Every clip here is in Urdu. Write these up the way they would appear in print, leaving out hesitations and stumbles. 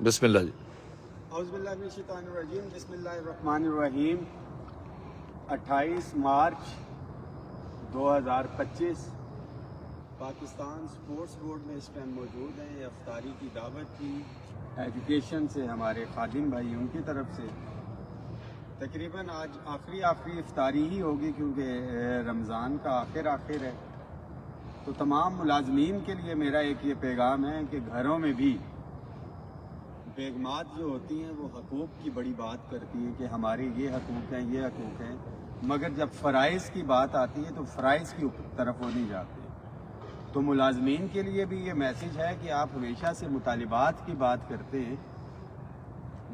بسم اللہ جی. اعوذ باللہ من الشیطان الرجیم. بسم اللہ الرحمن الرحیم. 28 مارچ 2025 پاکستان سپورٹس بورڈ میں اس ٹائم موجود ہیں. افطاری کی دعوت کی ایجوکیشن سے ہمارے خادم بھائی ان کی طرف سے. تقریباً آج آخری افطاری ہی ہوگی کیونکہ رمضان کا آخر ہے. تو تمام ملازمین کے لیے میرا ایک یہ پیغام ہے کہ گھروں میں بھی بیگمات جو ہوتی ہیں وہ حقوق کی بڑی بات کرتی ہیں کہ ہمارے یہ حقوق ہیں مگر جب فرائض کی بات آتی ہے تو فرائض کی طرف وہ نہیں جاتے. تو ملازمین کے لیے بھی یہ میسج ہے کہ آپ ہمیشہ سے مطالبات کی بات کرتے ہیں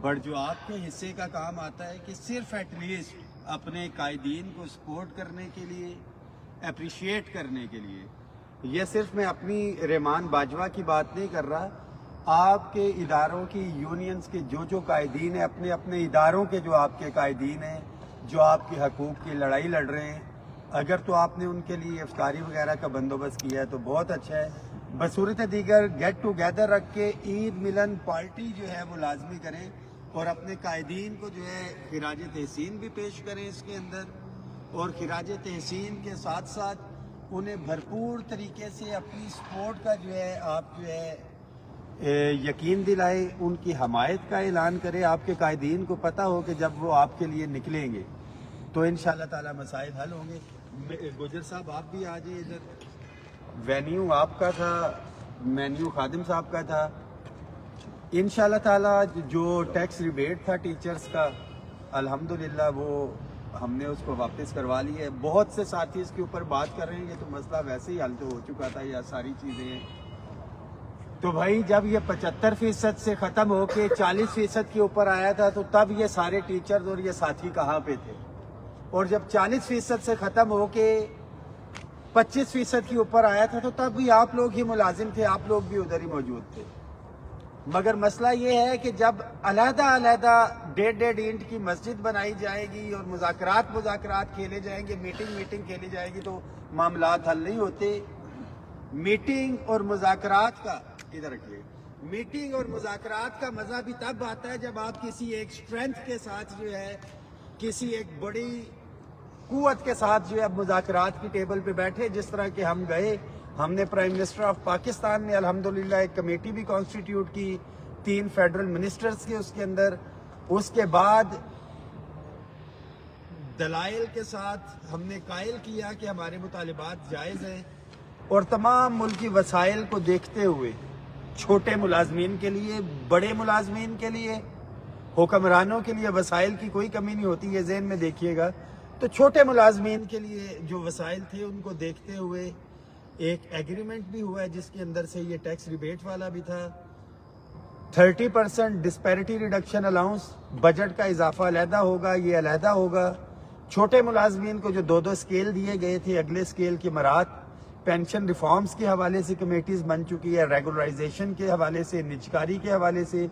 بٹ جو آپ کے حصے کا کام آتا ہے کہ صرف ایٹ لیسٹ اپنے قائدین کو سپورٹ کرنے کے لیے، اپریشیٹ کرنے کے لیے. یہ صرف میں اپنی رحمان باجوہ کی بات نہیں کر رہا، آپ کے اداروں کی یونینز کے جو قائدین ہیں، اپنے اداروں کے جو آپ کے قائدین ہیں جو آپ کے حقوق کی لڑائی لڑ رہے ہیں، اگر تو آپ نے ان کے لیے افطاری وغیرہ کا بندوبست کیا ہے تو بہت اچھا ہے. بصورت دیگر گیٹ ٹوگیدر رکھ کے عید ملن پارٹی جو ہے وہ لازمی کریں اور اپنے قائدین کو جو ہے خراج تحسین بھی پیش کریں اس کے اندر. اور خراج تحسین کے ساتھ ساتھ انہیں بھرپور طریقے سے اپنی سپورٹ کا جو ہے آپ جو ہے یقین دلائیں، ان کی حمایت کا اعلان کریں. آپ کے قائدین کو پتہ ہو کہ جب وہ آپ کے لیے نکلیں گے تو انشاءاللہ تعالی مسائل حل ہوں گے. گجر صاحب آپ بھی آ جائیں ادھر. وینیو آپ کا تھا، مینیو خادم صاحب کا تھا. انشاءاللہ تعالی جو ٹیکس ریبیٹ تھا ٹیچرز کا الحمدللہ وہ ہم نے اس کو واپس کروا لی ہے. بہت سے ساتھی اس کے اوپر بات کر رہے ہیں کہ تو مسئلہ ویسے ہی حل تو ہو چکا تھا یا ساری چیزیں. تو بھائی جب یہ 75% سے ختم ہو کے 40% کے اوپر آیا تھا تو تب یہ سارے ٹیچرز اور یہ ساتھی کہاں پہ تھے؟ اور جب 40% سے ختم ہو کے 25% کے اوپر آیا تھا تو تب بھی آپ لوگ ہی ملازم تھے، آپ لوگ بھی ادھر ہی موجود تھے. مگر مسئلہ یہ ہے کہ جب علیحدہ ڈیڑھ اینٹ کی مسجد بنائی جائے گی اور مذاکرات کھیلے جائیں گے، میٹنگ کھیلی جائے گی تو معاملات حل نہیں ہوتے. میٹنگ اور مذاکرات کا ادھر رکھیے، میٹنگ اور مذاکرات کا مزہ بھی تب آتا ہے جب آپ کسی ایک سٹرینتھ کے ساتھ جو ہے، کسی ایک بڑی قوت کے ساتھ جو ہے مذاکرات کی ٹیبل پہ بیٹھے. جس طرح کہ ہم گئے، ہم نے پرائم منسٹر آف پاکستان نے الحمدللہ ایک کمیٹی بھی کانسٹیٹیوٹ کی 3 فیڈرل منسٹرز کے اس کے اندر. اس کے بعد دلائل کے ساتھ ہم نے قائل کیا کہ ہمارے مطالبات جائز ہیں اور تمام ملکی وسائل کو دیکھتے ہوئے چھوٹے ملازمین کے لیے، بڑے ملازمین کے لیے، حکمرانوں کے لیے وسائل کی کوئی کمی نہیں ہوتی، یہ ذہن میں دیکھیے گا. تو چھوٹے ملازمین کے لیے جو وسائل تھے ان کو دیکھتے ہوئے ایک ایگریمنٹ بھی ہوا ہے جس کے اندر سے یہ ٹیکس ریبیٹ والا بھی تھا. 30% ڈسپیرٹی ریڈکشن الاؤنس، بجٹ کا اضافہ علیحدہ ہوگا، یہ علیحدہ ہوگا. چھوٹے ملازمین کو جو 2 اسکیل دیے گئے تھے، اگلے اسکیل کی مراعات پینشن ریفارمز کے حوالے سے کمیٹیز بن چکی ہے، ریگولرائزیشن کے حوالے سے، نجکاری کے حوالے سے،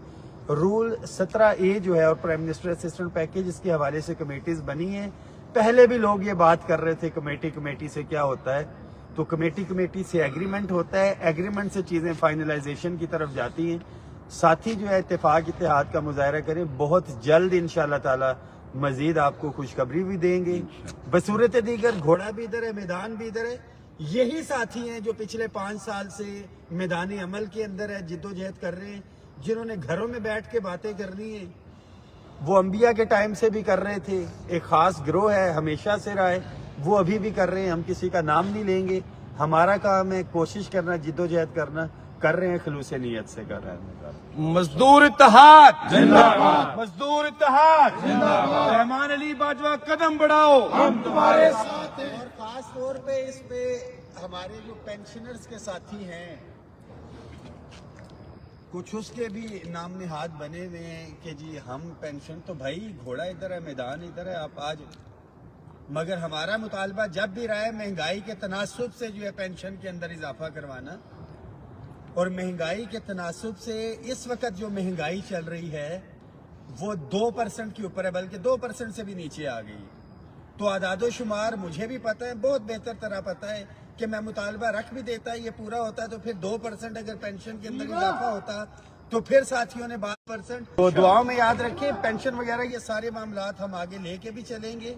رول 17A جو ہے اور پرائم منسٹر اسسٹنٹ پیکیج اس کے حوالے سے کمیٹیز بنی ہیں. پہلے بھی لوگ یہ بات کر رہے تھے کمیٹی سے کیا ہوتا ہے، تو کمیٹی سے ایگریمنٹ ہوتا ہے، ایگریمنٹ سے چیزیں فائنلائزیشن کی طرف جاتی ہیں. ساتھی جو ہے اتحاد کا مظاہرہ کریں. بہت جلد انشاءاللہ تعالی مزید آپ کو خوشخبری بھی دیں گے. بصورت دیگر گھوڑا بھی ادھر ہے، میدان بھی ادھر ہے. یہی ساتھی ہیں جو پچھلے 5 سال سے میدان عمل کے اندر ہے، جدوجہد کر رہے ہیں. جنہوں نے گھروں میں بیٹھ کے باتیں کرنی ہیں وہ انبیاء کے ٹائم سے بھی کر رہے تھے. ایک خاص گروہ ہے ہمیشہ سے رہا ہے، وہ ابھی بھی کر رہے ہیں. ہم کسی کا نام نہیں لیں گے. ہمارا کام ہے کوشش کرنا، جدوجہد کرنا. کر رہے ہیں، خلوص نیت سے کر رہے ہیں. مزدور اتحاد زندہ باد، مزدور اتحاد زندہ باد. رحمان علی باجوہ قدم بڑھاؤ، ہم تمہارے ساتھ ہیں. اور خاص طور پہ اس پہ ہمارے جو پینشنرز کے ساتھی ہیں کچھ اس کے بھی نام نہاد بنے ہوئے ہیں کہ جی ہم پینشن، تو بھائی گھوڑا ادھر ہے، میدان ادھر ہے، آپ آج. مگر ہمارا مطالبہ جب بھی رہا ہے مہنگائی کے تناسب سے جو ہے پینشن کے اندر اضافہ کروانا. اور مہنگائی کے تناسب سے اس وقت جو مہنگائی چل رہی ہے وہ 2% کے اوپر ہے، بلکہ 2% سے بھی نیچے آ گئی. تو اعداد و شمار مجھے بھی پتہ ہے، بہت بہتر طرح پتہ ہے کہ میں مطالبہ رکھ بھی دیتا، یہ پورا ہوتا ہے تو پھر 2% اگر پینشن کے اندر اضافہ ہوتا تو پھر ساتھیوں نے 12%. تو دعاؤں میں یاد رکھیں، پینشن وغیرہ یہ سارے معاملات ہم آگے لے کے بھی چلیں گے.